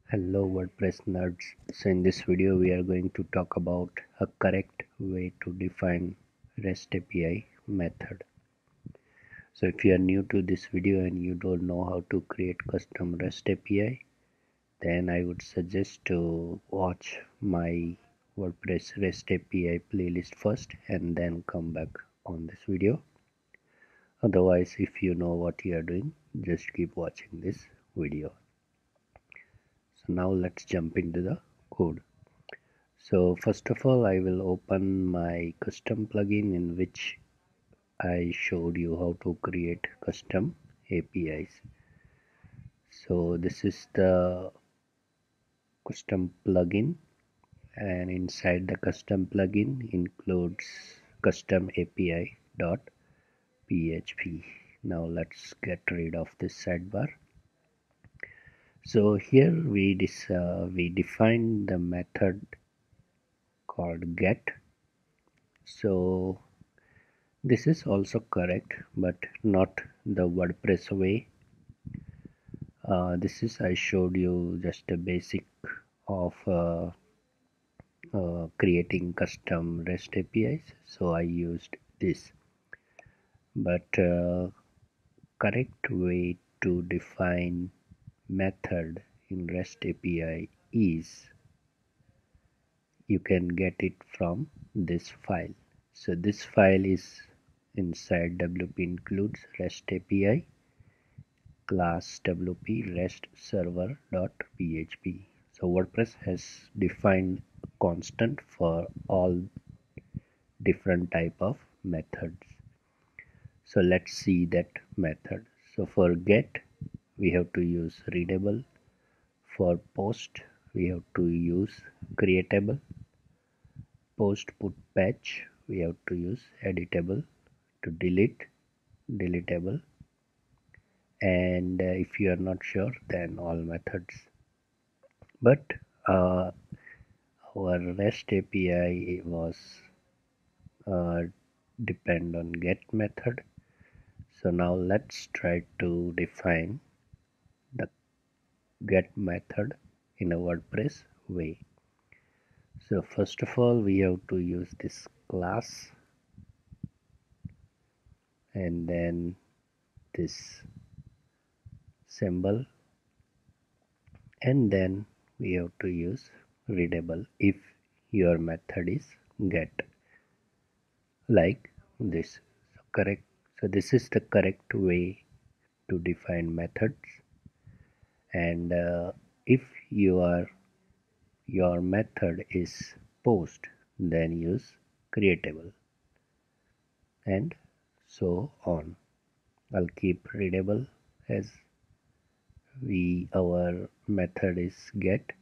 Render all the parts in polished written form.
Hello WordPress nerds. So in this video we are going to talk about a correct way to define REST API method. So if you are new to this video and you don't know how to create custom REST API, then I would suggest to watch my WordPress REST API playlist first and then come back on this video. Otherwise, if you know what you are doing, just keep watching this video. So now let's jump into the code. So first of all, I will open my custom plugin in which I showed you how to create custom APIs. So this is the custom plugin, and inside the custom plugin includes custom API.php. Now let's get rid of this sidebar. So here we define the method called get. So this is also correct, but not the WordPress way. This is I showed you just a basic of creating custom REST APIs, so I used this. But correct way to define method in REST API is you can get it from this file. So this file is inside WP includes REST API class WP REST server.php. So WordPress has defined a constant for all different type of methods. So let's see that method. So for get we have to use readable. For post we have to use creatable. Post put patch we have to use editable. To delete deletable. And if you are not sure, then all methods. But our REST API was depend on get method. So now let's try to define the get method in a WordPress way. So first of all, we have to use this class and then this symbol, and then we have to use readable if your method is get, like this. So correct. So this is the correct way to define methods. And if your method is post, then use creatable, and so on. I'll keep readable as our method is get,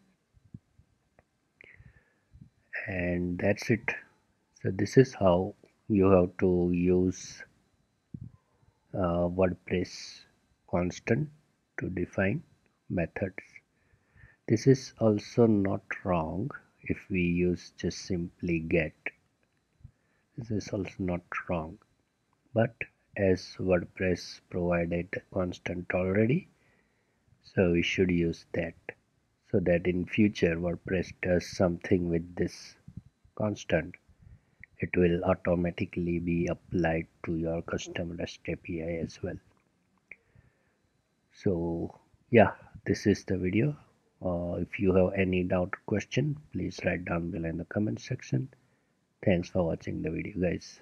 and that's it. So this is how you have to use WordPress constant to define methods. This is also not wrong if we use just simply get. This is also not wrong, but as WordPress provided constant already, so we should use that, so that in future WordPress does something with this constant, it will automatically be applied to your custom REST API as well. So yeah, this is the video. If you have any doubt or question, please write down below in the comment section. Thanks for watching the video, guys.